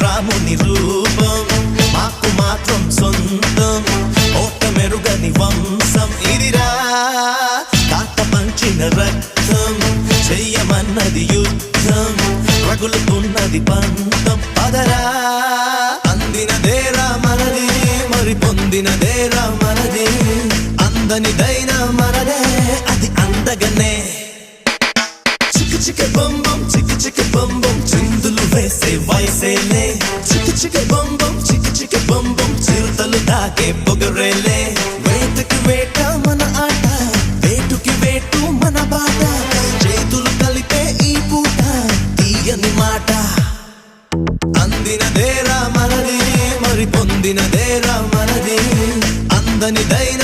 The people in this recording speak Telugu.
రాముని రూపం మాకు మాత్రం సొంతం ఓట మెరుగని వంశం ఇదిరా తాత పంచిన రక్తం చెయ్యమన్నది యుద్ధం రగులుతున్నది పంతం పదరా అందినదేరా మనది మరి పొందినదేరా మనది అందనిదైనా మనదే అది అందగనే చిక్కు చిక్కు బొంబం చిక్కు చిక్కు బొంబం చిందులు వేసే వయసేలే చిక్కు చిక్కు బొంబం చిక్కు చిక్కు బొంబం చిరుతలు దాకే పొగరేలే వేటకి వేట మన ఆట వేటుకి వేటు మన బాట చేతులు కలిపే ఈ పూట తీయని మాట అందినదేరా మనది మరి పొందినదేరా మనది అందనిదైన